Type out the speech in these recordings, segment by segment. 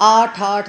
8-8,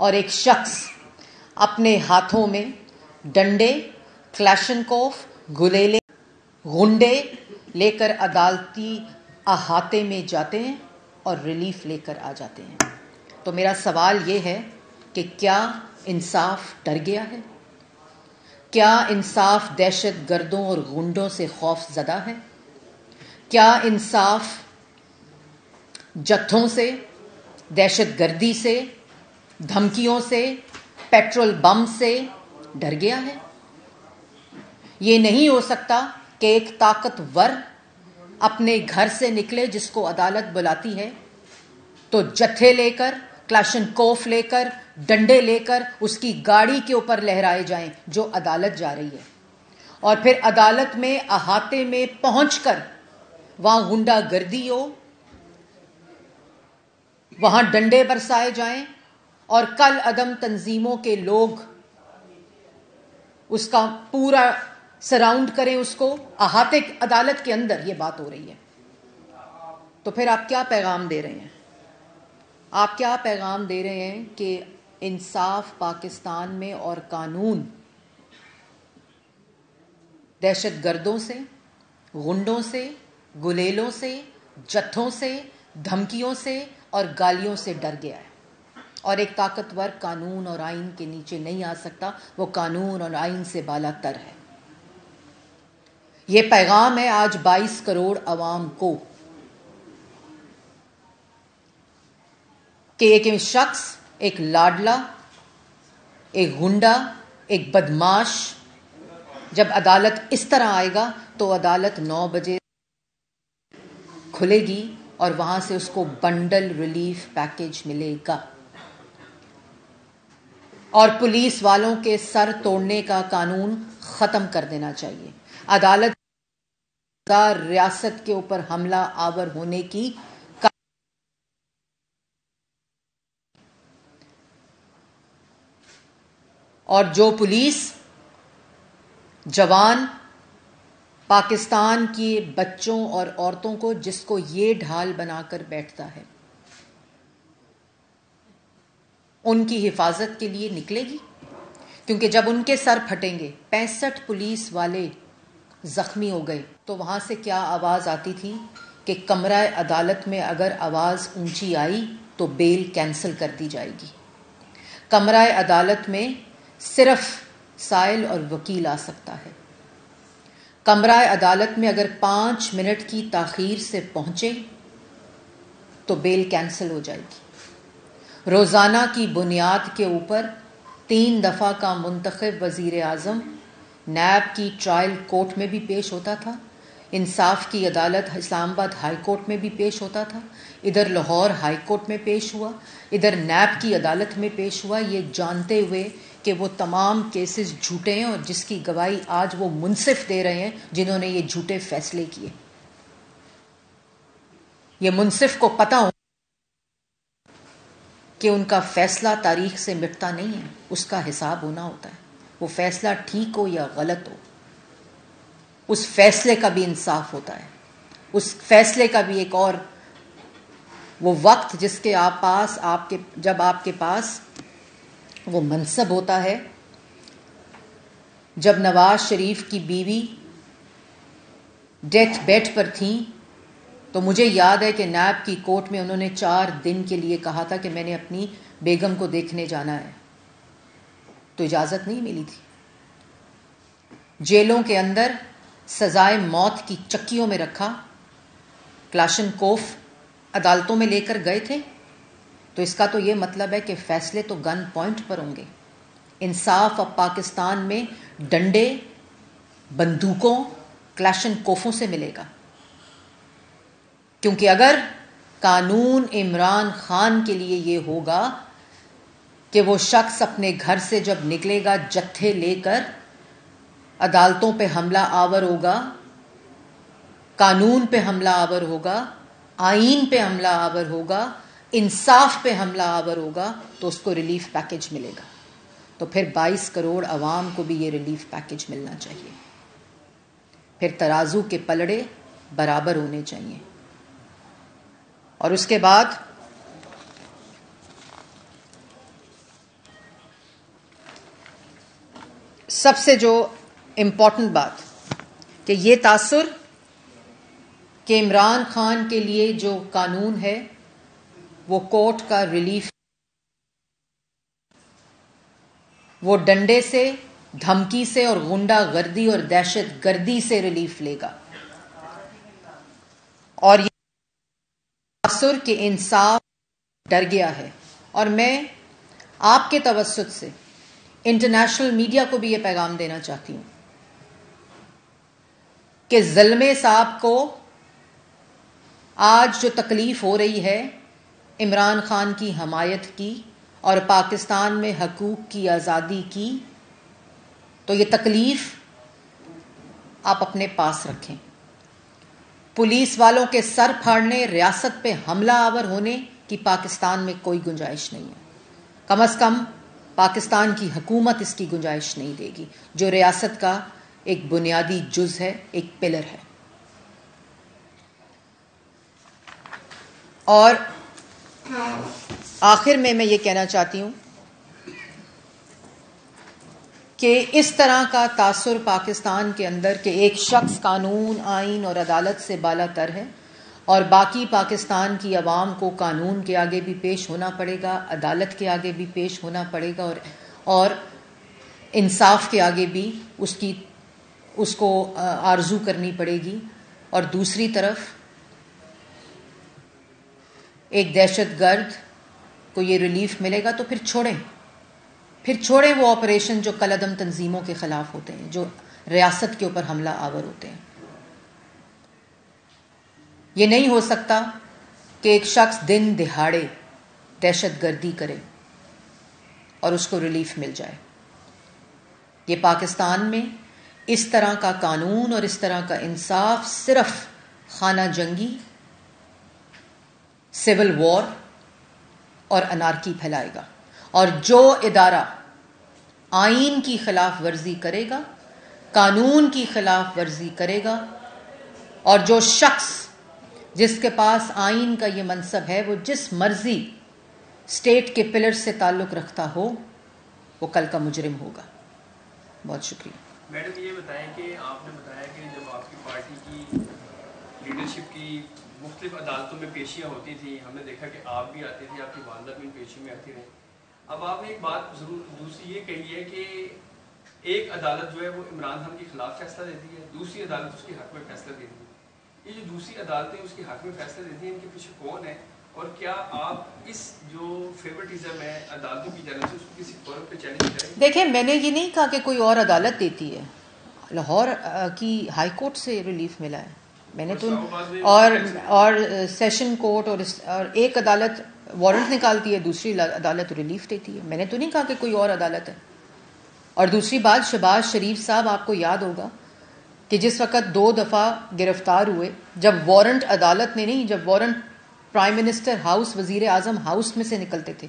اور ایک شخص اپنے ہاتھوں میں ڈنڈے، کلاشنکوف، گلیلے، غنڈے لے کر عدالتی احاطے میں جاتے ہیں اور ریلیف لے کر آ جاتے ہیں. تو میرا سوال یہ ہے کہ کیا انصاف ڈر گیا ہے؟ کیا انصاف دہشت گردوں اور غنڈوں سے خوف زدہ ہے؟ کیا انصاف جتھوں سے، دہشت گردی سے، دھمکیوں سے، پیٹرول بم سے ڈر گیا ہے؟ یہ نہیں ہو سکتا کہ ایک طاقتور اپنے گھر سے نکلے جس کو عدالت بلاتی ہے تو جتھے لے کر، کلاشنکوف لے کر، ڈنڈے لے کر اس کی گاڑی کے اوپر لہرائے جائیں جو عدالت جا رہی ہے، اور پھر عدالت میں احاطے میں پہنچ کر وہاں غنڈہ گردی ہو، وہاں ڈنڈے برسائے جائیں اور کل عدم تنظیموں کے لوگ اس کا پورا سراؤنڈ کریں، اس کو احاطے عدالت کے اندر یہ بات ہو رہی ہے. تو پھر آپ کیا پیغام دے رہے ہیں؟ آپ کیا پیغام دے رہے ہیں کہ انصاف پاکستان میں اور قانون دہشت گردوں سے، غنڈوں سے، گلیلوں سے، جتھوں سے، دھمکیوں سے اور گالیوں سے ڈر گیا ہے، اور ایک طاقتور قانون اور آئین کے نیچے نہیں آ سکتا، وہ قانون اور آئین سے بالا تر ہے. یہ پیغام ہے آج 22 کروڑ عوام کو کہ ایک شخص، ایک لاڈلا، ایک غنڈا، ایک بدماش جب عدالت اس طرح آئے گا تو عدالت 9 بجے کھلے گی اور وہاں سے اس کو بنڈل ریلیف پیکج ملے گا. اور پولیس والوں کے سر توڑنے کا قانون ختم کر دینا چاہیے. عدالت ریاست کے اوپر حملہ آور ہونے کی اور جو پولیس جوان پاکستان کی بچوں اور عورتوں کو، جس کو یہ ڈھال بنا کر بیٹھتا ہے، ان کی حفاظت کے لیے نکلے گی. کیونکہ جب ان کے سر پھٹیں گے، 65 پولیس والے زخمی ہو گئے، تو وہاں سے کیا آواز آتی تھی کہ کمرہ عدالت میں اگر آواز اونچی آئی تو بیل کینسل کر دی جائے گی. کمرہ عدالت میں صرف سائل اور وکیل آ سکتا ہے. کمرہ عدالت میں اگر 5 منٹ کی تاخیر سے پہنچے تو بیل کینسل ہو جائے گی. روزانہ کی بنیاد کے اوپر 3 دفعہ کا منتخب وزیر اعظم نیب کی ٹرائل کورٹ میں بھی پیش ہوتا تھا، انصاف کی عدالت اسلام آباد ہائی کورٹ میں بھی پیش ہوتا تھا، ادھر لاہور ہائی کورٹ میں پیش ہوا، ادھر نیب کی عدالت میں پیش ہوا، یہ جانتے ہوئے کہ وہ تمام کیسز جھوٹے ہیں اور جس کی گواہی آج وہ منصف دے رہے ہیں جنہوں نے یہ جھوٹے فیصلے کیے. یہ منصف کو پتہ ہو کہ ان کا فیصلہ تاریخ سے مٹتا نہیں ہے، اس کا حساب ہونا ہوتا ہے. وہ فیصلہ ٹھیک ہو یا غلط ہو، اس فیصلے کا بھی انصاف ہوتا ہے. اس فیصلے کا بھی ایک اور وہ وقت جس کے پاس جب آپ کے پاس وہ منصب ہوتا ہے. جب نواز شریف کی بیوی ڈیتھ بیڈ پر تھیں تو مجھے یاد ہے کہ نیب کی کورٹ میں انہوں نے 4 دن کے لیے کہا تھا کہ میں نے اپنی بیگم کو دیکھنے جانا ہے، تو اجازت نہیں ملی تھی. جیلوں کے اندر سزائے موت کی چکیوں میں رکھا، کلاشنکوف عدالتوں میں لے کر گئے تھے. تو اس کا تو یہ مطلب ہے کہ فیصلے تو گن پوائنٹ پر ہوں گے. انصاف اب پاکستان میں ڈنڈے، بندوقوں، کلاشنکوفوں سے ملے گا. کیونکہ اگر قانون عمران خان کے لیے یہ ہوگا کہ وہ شخص اپنے گھر سے جب نکلے گا جتھے لے کر عدالتوں پہ حملہ آور ہوگا، قانون پہ حملہ آور ہوگا، آئین پہ حملہ آور ہوگا، انصاف پہ حملہ آور ہوگا، تو اس کو ریلیف پیکج ملے گا. تو پھر 22 کروڑ عوام کو بھی یہ ریلیف پیکج ملنا چاہیے. پھر ترازو کے پلڑے برابر ہونے چاہیے. اور اس کے بعد سب سے جو امپورٹنٹ بات کہ یہ تاثر کہ عمران خان کے لیے جو قانون ہے وہ کورٹ کا ریلیف، وہ ڈنڈے سے، دھمکی سے اور غنڈہ گردی اور دہشت گردی سے ریلیف لے گا، اور یہ تاثر کہ انصاف ڈر گیا ہے. اور میں آپ کے توسط سے انٹرنیشنل میڈیا کو بھی یہ پیغام دینا چاہتی ہوں کہ زلمے صاحب کو آج جو تکلیف ہو رہی ہے عمران خان کی حمایت کی اور پاکستان میں حقوق کی آزادی کی، تو یہ تکلیف آپ اپنے پاس رکھیں. پولیس والوں کے سر پھاڑنے، ریاست پہ حملہ آور ہونے کی پاکستان میں کوئی گنجائش نہیں ہے. کم از کم پاکستان کی حکومت اس کی گنجائش نہیں دے گی، جو ریاست کا ایک بنیادی جز ہے، ایک پلر ہے. اور آخر میں یہ کہنا چاہتی ہوں کہ اس طرح کا تاثر پاکستان کے اندر کہ ایک شخص قانون، آئین اور عدالت سے بالا تر ہے اور باقی پاکستان کی عوام کو قانون کے آگے بھی پیش ہونا پڑے گا، عدالت کے آگے بھی پیش ہونا پڑے گا، اور انصاف کے آگے بھی اس کو آرزو کرنی پڑے گی. اور دوسری طرف ایک دہشت گرد کو یہ ریلیف ملے گا تو پھر چھوڑیں وہ آپریشن جو کالعدم تنظیموں کے خلاف ہوتے ہیں، جو ریاست کے اوپر حملہ آور ہوتے ہیں. یہ نہیں ہو سکتا کہ ایک شخص دن دہاڑے دہشت گردی کرے اور اس کو ریلیف مل جائے. یہ پاکستان میں اس طرح کا قانون اور اس طرح کا انصاف صرف خانہ جنگی، سول وار اور انارکی پھیلائے گا. اور جو ادارہ آئین کی خلاف ورزی کرے گا، قانون کی خلاف ورزی کرے گا، اور جو شخص جس کے پاس آئین کا یہ منصب ہے وہ جس مرضی اسٹیٹ کے پلر سے تعلق رکھتا ہو، وہ کل کا مجرم ہوگا. بہت شکریہ. میڈم یہ بتائیں کہ آپ نے بتایا کہ جب آپ کی پارٹی کی لیڈرشپ کی مختلف عدالتوں میں پیشیاں ہوتی تھیں، ہم نے دیکھا کہ آپ بھی آتے تھے، آپ کی والدہ بھی ان پیشیوں میں آتی رہیں. اب آپ نے ایک بات ضرور دوسری یہ کہی ہے کہ ایک عدالت جو ہے وہ عمران خان کے خلاف فیصلہ دیتی ہے، دوسری عدالت اس کے حق میں فیصلہ دیتی ہے. یہ جو دوسری عدالتیں اس کے حق میں فیصلہ دیتی ہیں، ان کے پیچھے کون ہے، اور کیا آپ اس جو فیورٹزم ہے عدالتوں کی جانب سے اس کو کسی فورم پہ چیلنج کریں؟ دیکھیں، میں نے یہ نہیں کہا کہ کوئی اور عدالت دیتی ہے. لاہور کی ہائی کورٹ سے ریلیف ملا ہے. میں نے تو اور سیشن کورٹ اور ایک عدالت وارنٹ نکالتی ہے، دوسری عدالت ریلیف دیتی ہے. میں نے تو نہیں کہا کہ کوئی اور عدالت ہے. اور دوسری بات، شہباز شریف صاحب آپ کو یاد ہوگا کہ جس وقت 2 دفعہ گرفتار ہوئے، جب وارنٹ عدالت نے نہیں، جب وارنٹ پرائم منسٹر ہاؤس، وزیر اعظم ہاؤس میں سے نکلتے تھے،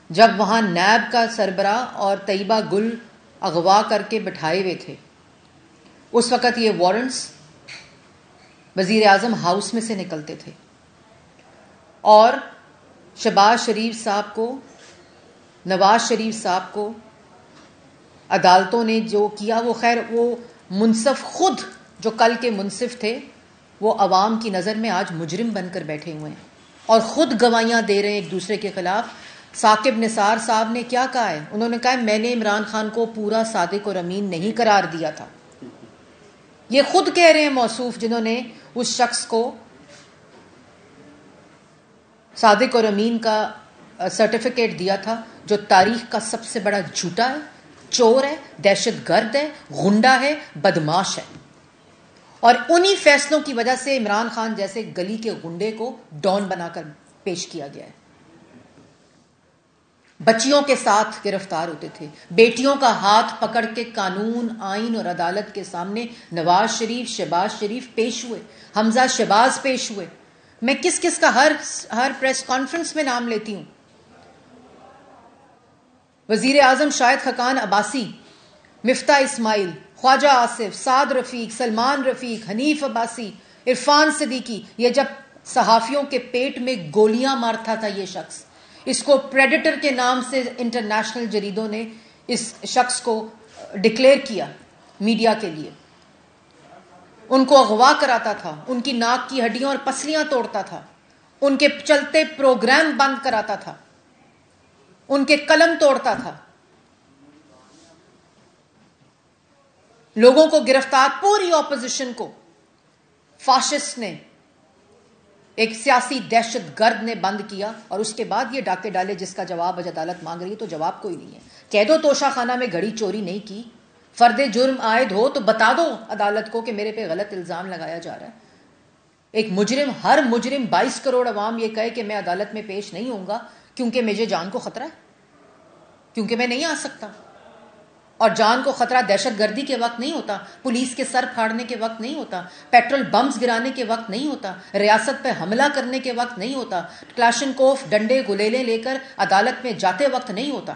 جب وہاں نیب کا سربراہ اور طیبہ گل اغوا کر کے بٹھائے ہوئے تھے، اس وقت یہ وارنٹس وزیر اعظم ہاؤس میں سے نکلتے تھے. اور شہباز شریف صاحب کو، نواز شریف صاحب کو عدالتوں نے جو کیا، وہ خیر وہ منصف خود جو کل کے منصف تھے، وہ عوام کی نظر میں آج مجرم بن کر بیٹھے ہوئے ہیں اور خود گواہیاں دے رہے ہیں ایک دوسرے کے خلاف. ثاقب نثار صاحب نے کیا کہا ہے؟ انہوں نے کہا ہے میں نے عمران خان کو پورا صادق اور امین نہیں قرار دیا تھا. یہ خود کہہ رہے ہیں موصوف جنہوں نے اس شخص کو صادق اور امین کا سرٹیفکیٹ دیا تھا، جو تاریخ کا سب سے بڑا جھوٹا ہے، چور ہے، دہشت گرد ہے، غنڈہ ہے، بدماش ہے. اور انہی فیصلوں کی وجہ سے عمران خان جیسے گلی کے غنڈے کو ڈان بنا کر پیش کیا گیا ہے. بچیوں کے ساتھ گرفتار ہوتے تھے، بیٹیوں کا ہاتھ پکڑ کے قانون، آئین اور عدالت کے سامنے نواز شریف، شہباز شریف پیش ہوئے، حمزہ شہباز پیش ہوئے. میں کس کس کا ہر پریس کانفرنس میں نام لیتی ہوں. وزیر اعظم شاہد خاقان عباسی، مفتاح اسماعیل، خواجہ آصف، سعد رفیق، سلمان رفیق، حنیف عباسی، عرفان صدیقی. یہ جب صحافیوں کے پیٹ میں گولیاں مارتا تھا یہ شخص، اس کو پریڈیٹر کے نام سے انٹرنیشنل جریدوں نے اس شخص کو ڈکلیئر کیا میڈیا کے لیے. ان کو اغوا کراتا تھا, ان کی ناک کی ہڈیاں اور پسلیاں توڑتا تھا, ان کے چلتے پروگرام بند کراتا تھا, ان کے قلم توڑتا تھا, لوگوں کو گرفتار, پوری اپوزیشن کو فاشسٹ نے, ایک سیاسی دہشت گرد نے بند کیا, اور اس کے بعد یہ ڈاکے ڈالے جس کا جواب آج عدالت مانگ رہی ہے. تو جواب کوئی نہیں ہے. کہہ دو توشہ خانہ میں گھڑی چوری نہیں کی, فرد جرم عائد ہو تو بتا دو عدالت کو کہ میرے پہ غلط الزام لگایا جا رہا ہے. ایک مجرم, ہر مجرم 22 کروڑ عوام یہ کہے کہ میں عدالت میں پیش نہیں ہوں گا کیونکہ مجھے جان کو خطرہ ہے, کیونکہ میں نہیں آ سکتا. اور جان کو خطرہ دہشت گردی کے وقت نہیں ہوتا, پولیس کے سر پھاڑنے کے وقت نہیں ہوتا, پیٹرول بمز گرانے کے وقت نہیں ہوتا, ریاست پہ حملہ کرنے کے وقت نہیں ہوتا, کلاشنکوف ڈنڈے گلیلے لے کر عدالت میں جاتے وقت نہیں ہوتا.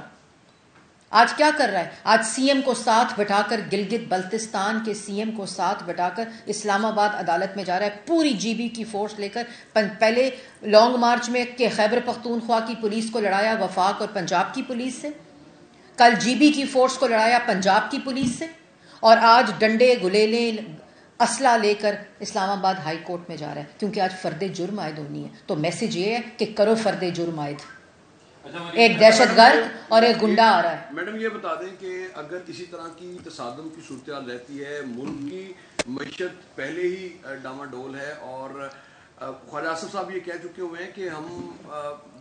آج کیا کر رہا ہے؟ آج سی ایم کو ساتھ بٹھا کر, گلگت بلتستان کے سی ایم کو ساتھ بٹھا کر اسلام آباد عدالت میں جا رہا ہے, پوری جی بی کی فورس لے کر. پہلے لانگ مارچ میں کہ خیبر پختونخوا کی پولیس کو لڑایا وفاق اور پنجاب کی پولیس سے, کل جی بی کی فورس کو لڑایا پنجاب کی پولیس سے, اور آج ڈنڈے گلیلے اسلحہ لے کر اسلام آباد ہائی کورٹ میں جا رہا ہے کیونکہ آج فرد جرم عائد ہونی ہے. تو میسج یہ ہے کہ کرو فرد جرم عائد. ایک دہشت گرد اور ایک گنڈا آ رہا ہے. میڈم یہ بتا دیں کہ اگر اسی طرح کی تصادم کی صورتحال رہتی ہے, ملک کی معیشت پہلے ہی ڈاماڈول ہے, اور خواجہ آصف صاحب یہ کہہ چکے ہوئے ہیں کہ ہم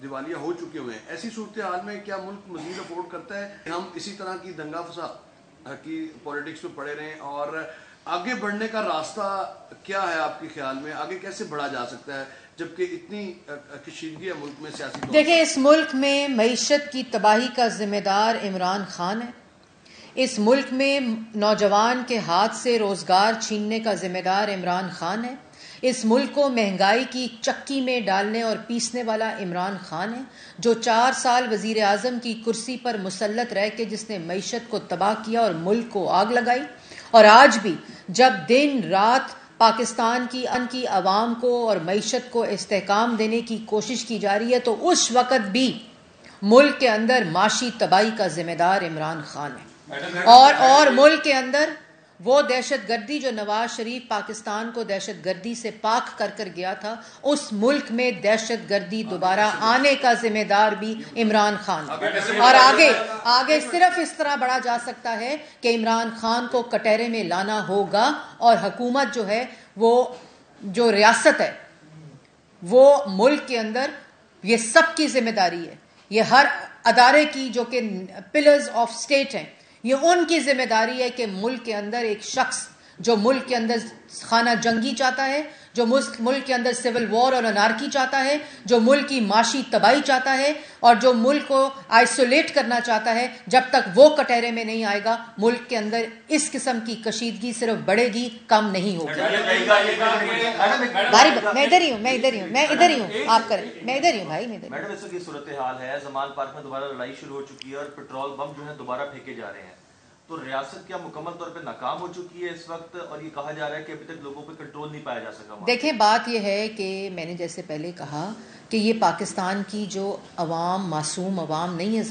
دیوالیہ ہو چکے ہوئے ہیں, ایسی صورتحال میں کیا ملک مزید افورڈ کرتا ہے کہ ہم اسی طرح کی دنگا فساد کی پالیٹکس میں پڑے رہیں؟ اور آگے بڑھنے کا راستہ کیا ہے آپ کے خیال میں؟ آگے کیسے بڑھا جا سکتا ہے جبکہ اتنی کشیدگی ہے ملک میں سیاسی طور پر؟ دیکھیں, اس ملک میں معیشت کی تباہی کا ذمہ دار عمران خان ہے. اس ملک میں نوجوان کے ہاتھ سے روزگار چھیننے کا ذمہ دار عمران خان ہے. اس ملک کو مہنگائی کی چکی میں ڈالنے اور پیسنے والا عمران خان ہے, جو 4 سال وزیر اعظم کی کرسی پر مسلط رہ کے جس نے معیشت کو تباہ کیا اور ملک کو آگ لگائی. اور آج بھی جب دن رات پاکستان کی عوام کو اور معیشت کو استحکام دینے کی کوشش کی جا رہی ہے, تو اس وقت بھی ملک کے اندر معاشی تباہی کا ذمہ دار عمران خان ہے. اور ملک کے اندر وہ دہشت گردی جو نواز شریف پاکستان کو دہشت گردی سے پاک کر کر گیا تھا, اس ملک میں دہشت گردی دوبارہ آنے کا ذمہ دار بھی عمران خان ہے. اور آگے صرف اس طرح بڑھا جا سکتا ہے کہ عمران خان کو کٹہرے میں لانا ہوگا, اور حکومت جو ہے, وہ جو ریاست ہے, وہ ملک کے اندر یہ سب کی ذمہ داری ہے. یہ ہر ادارے کی جو کہ پلرز آف اسٹیٹ ہیں, یہ ان کی ذمہ داری ہے کہ ملک کے اندر ایک شخص جو ملک کے اندر خانہ جنگی چاہتا ہے, جو ملک کے اندر سول وار اور انارکی چاہتا ہے, جو ملک کی معاشی تباہی چاہتا ہے, اور جو ملک کو آئسولیٹ کرنا چاہتا ہے, جب تک وہ کٹہرے میں نہیں آئے گا, ملک کے اندر اس قسم کی کشیدگی صرف بڑھے گی, کم نہیں ہوگی. میں ادھر ہی ہوں, آپ کریں, میں ادھر ہی ہوں بھائی. میڈم, اس وقت یہ صورتحال ہے, زمان پارک میں دوبارہ لڑائی شروع ہو چکی ہے اور پیٹرول بم جو ہے دوبارہ پھینکے جا رہے ہیں, تو ریاست کیا مکمل طور پہ ناکام ہو چکی ہے اس وقت؟ اور یہ کہا جا رہا ہے کہ ابھی تک لوگوں پہ کنٹرول نہیں پایا جا سکا. دیکھیں, بات یہ ہے کہ میں نے جیسے پہلے کہا کہ یہ پاکستان کی جو عوام معصوم عوام نہیں ہے.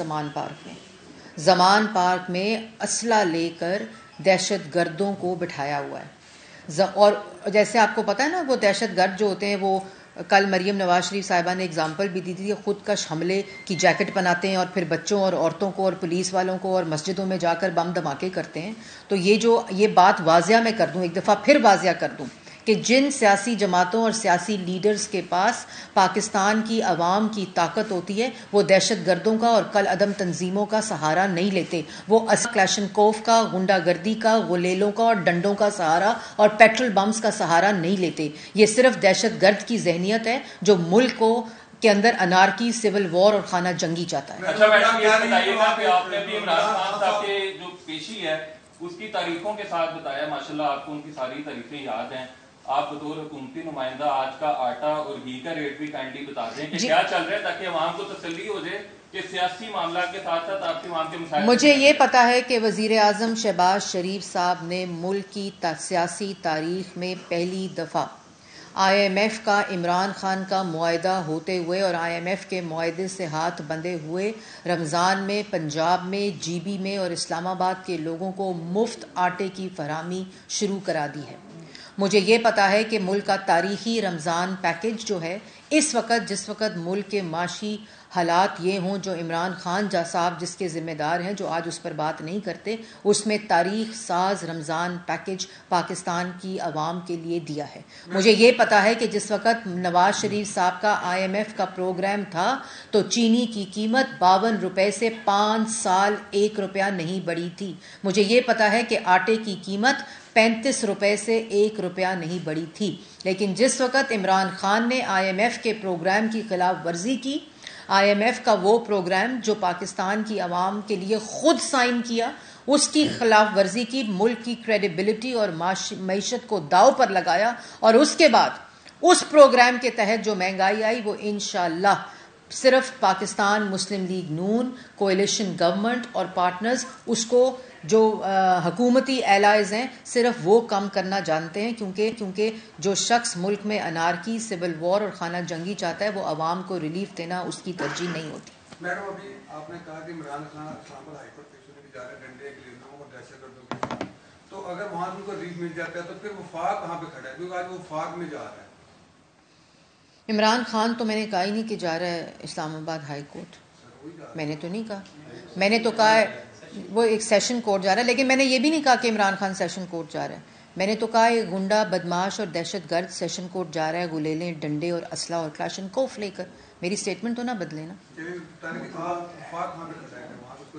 زمان پارک میں اسلحہ لے کر دہشت گردوں کو بٹھایا ہوا ہے. اور جیسے آپ کو پتہ ہے نا, وہ دہشت گرد جو ہوتے ہیں, وہ کل مریم نواز شریف صاحبہ نے اگزامپل بھی دی تھی, خود کش حملے کی جیکٹ بناتے ہیں اور پھر بچوں اور عورتوں کو اور پولیس والوں کو اور مسجدوں میں جا کر بم دھماکے کرتے ہیں. تو یہ بات واضح میں کر دوں, ایک دفعہ پھر واضح کر دوں کہ جن سیاسی جماعتوں اور سیاسی لیڈرز کے پاس پاکستان کی عوام کی طاقت ہوتی ہے, وہ دہشت گردوں کا اور کل عدم تنظیموں کا سہارا نہیں لیتے. وہ کلاشنکوف کا, غنڈہ گردی کا, غلیلوں کا اور ڈنڈوں کا سہارا اور پیٹرول بمز کا سہارا نہیں لیتے. یہ صرف دہشت گرد کی ذہنیت ہے جو ملک کو کے اندر انارکی, سول وار اور خانہ جنگی چاہتا ہے. اچھا میڈم, یہ بتائیے گا کہ آپ نے بھی عمران خان صاحب کے جو پیشی ہے اس کی تاریخوں کے ساتھ بتایا, ماشاءاللہ آپ کو ان کی ساری تاریخیں یاد ہیں. آپ بطور حکومتی نمائندہ آج کا آٹا اور گھی کا ریٹ بھی کائنڈلی بتا دیں کہ کیا چل رہا ہے, تاکہ عوام کو تسلی ہو جائے کہ سیاسی معاملات کے ساتھ ساتھ آپ کے عوام کے مسائل. مجھے یہ پتا ہے کہ وزیر اعظم شہباز شریف صاحب نے ملک کی سیاسی تاریخ میں پہلی دفعہ IMF کا عمران خان کا معاہدہ ہوتے ہوئے اور IMF کے معاہدے سے ہاتھ بندھے ہوئے رمضان میں پنجاب میں GB میں اور اسلام آباد کے لوگوں کو مفت آٹے کی فراہمی شروع کرا دی ہے. مجھے یہ پتا ہے کہ ملک کا تاریخی رمضان پیکج جو ہے اس وقت جس وقت ملک کے معاشی حالات یہ ہوں جو عمران خان صاحب جس کے ذمہ دار ہیں جو آج اس پر بات نہیں کرتے، اس میں تاریخ ساز رمضان پیکج پاکستان کی عوام کے لیے دیا ہے. مجھے یہ پتا ہے کہ جس وقت نواز شریف صاحب کا IMF کا پروگرام تھا تو چینی کی قیمت 52 روپے سے 5 سال 1 روپیہ نہیں بڑھی تھی. مجھے یہ پتا ہے کہ آٹے کی قیمت 35 روپے سے 1 روپیہ نہیں بڑھی تھی. لیکن جس وقت عمران خان نے IMF کے پروگرام کی خلاف ورزی کی، IMF کا وہ پروگرام جو پاکستان کی عوام کے لیے خود سائن کیا، اس کی خلاف ورزی کی، ملک کی کریڈیبلٹی اور معیشت کو داؤ پر لگایا، اور اس کے بعد اس پروگرام کے تحت جو مہنگائی آئی وہ انشاءاللہ صرف پاکستان مسلم لیگ نون کوئلیشن گورنمنٹ اور پارٹنرز اس کو جو حکومتی ایلائز ہیں صرف وہ کم کرنا جانتے ہیں، کیونکہ جو شخص ملک میں انارکی، سول وار اور خانہ جنگی چاہتا ہے وہ عوام کو ریلیف دینا اس کی ترجیح نہیں ہوتی. میڈم ابھی آپ نے کہا کہ عمران خان اسلام آباد ہائی کورٹ پیش ہونے بھی جا رہے ہیں ڈنڈے کے لیے اور دہشت گردوں کے ساتھ، تو اگر وہاں ان کو ریلیف مل جاتا ہے تو پھر وفاق کہاں پہ کھڑا ہے؟ کیونکہ آج وہ وفاق میں جا رہا ہے. عمران خان تو میں نے کہا ہی نہیں کہ جا رہا ہے اسلام آباد ہائی کورٹ. میں نے تو نہیں کہا. میں نے تو کہا ہے وہ ایک سیشن کورٹ جا رہا ہے، لیکن میں نے یہ بھی نہیں کہا کہ عمران خان سیشن کورٹ جا رہا ہے. میں نے تو کہا ایک گنڈا بدماش اور دہشت گرد سیشن کورٹ جا رہا ہے گلیلیں، ڈنڈے اور اسلحہ اور کلاشنکوف لے کر. میری سٹیٹمنٹ تو نہ بدلے نا.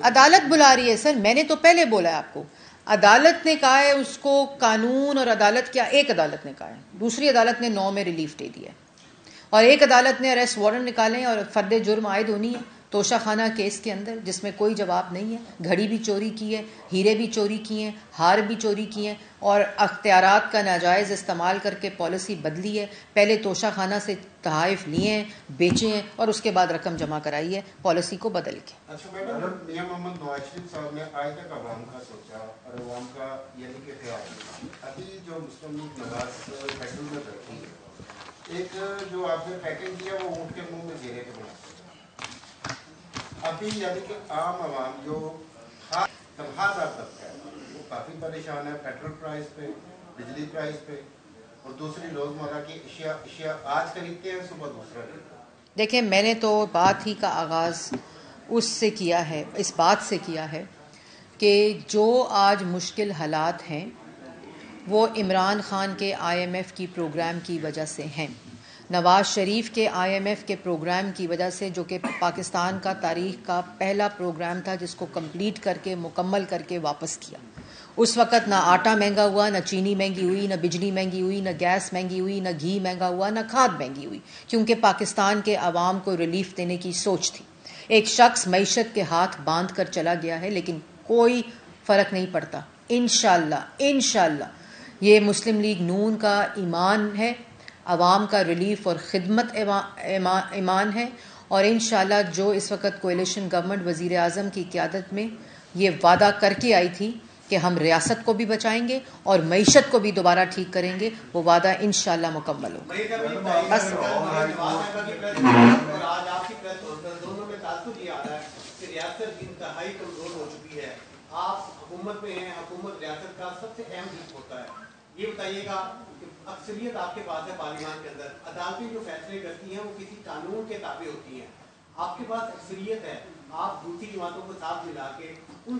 عدالت بلا رہی ہے سر. میں نے تو پہلے بولا ہے آپ کو، عدالت نے کہا ہے اس کو قانون، اور عدالت کیا، ایک عدالت نے کہا ہے، دوسری عدالت نے 9 میں ریلیف دے دیا ہے، اور ایک عدالت نے اریسٹ وارنٹ نکالے اور فرد جرم عائد ہونی ہے توشہ خانہ کیس کے اندر جس میں کوئی جواب نہیں ہے. گھڑی بھی چوری کی ہے، ہیرے بھی چوری کیے ہیں، ہار بھی چوری کیے ہیں، اور اختیارات کا ناجائز استعمال کر کے پالیسی بدلی ہے. پہلے توشہ خانہ سے تحائف لیے ہیں، بیچے ہیں، اور اس کے بعد رقم جمع کرائی ہے پالیسی کو بدل کے. اچھا میڈم، میاں محمد نواز شریف صاحب نے آج تک عوام کا سوچا اور عوام کا یعنی کہ خیال. ابھی جو مسلم لیگ نواز فیڈرل میں بیٹھی ہے، ایک جو آپ نے پیکج دیا وہ اونٹ کے منہ میں گرے کے بنا. ابھی یعنی کہ عام عوام جو تنخواہ دار طبقہ ہے وہ کافی پریشان ہے، پیٹرول پرائز پہ، بجلی پرائز پہ، اور دوسری روزمرہ کی اشیاء آج خریدتے ہیں صبح دوسرا خریدتے ہیں. دیکھیں میں نے تو بات ہی کا آغاز اس سے کیا ہے، اس بات سے کیا ہے کہ جو آج مشکل حالات ہیں وہ عمران خان کے IMF کی پروگرام کی وجہ سے ہیں، نواز شریف کے IMF کے پروگرام کی وجہ سے، جو کہ پاکستان کا تاریخ کا پہلا پروگرام تھا جس کو کمپلیٹ کر کے مکمل کر کے واپس کیا. اس وقت نہ آٹا مہنگا ہوا، نہ چینی مہنگی ہوئی، نہ بجلی مہنگی ہوئی، نہ گیس مہنگی ہوئی، نہ گھی مہنگا ہوا، نہ کھاد مہنگی ہوئی، کیونکہ پاکستان کے عوام کو ریلیف دینے کی سوچ تھی. ایک شخص معیشت کے ہاتھ باندھ کر چلا گیا ہے لیکن کوئی فرق نہیں پڑتا. انشاءاللہ یہ مسلم لیگ نون کا ایمان ہے، عوام کا ریلیف اور خدمت ایمان ہے، اور انشاءاللہ جو اس وقت کوئلیشن گورنمنٹ وزیر اعظم کی قیادت میں یہ وعدہ کر کے آئی تھی کہ ہم ریاست کو بھی بچائیں گے اور معیشت کو بھی دوبارہ ٹھیک کریں گے، وہ وعدہ انشاءاللہ مکمل ہوگا. بس آپ حکومت میں ہیں، حکومت ریاست کا سب سے اہم حصہ ہوتا ہے. یہ بتائیے گا کہ اکثریت آپ کے پاس ہے پارلیمان کے اندر، عدالتیں جو فیصلے کرتی ہیں وہ کسی قانون کے تابع ہوتی ہیں. آپ کے پاس اکثریت ہے، آپ دوسری جماعتوں کو ساتھ ملا کے ان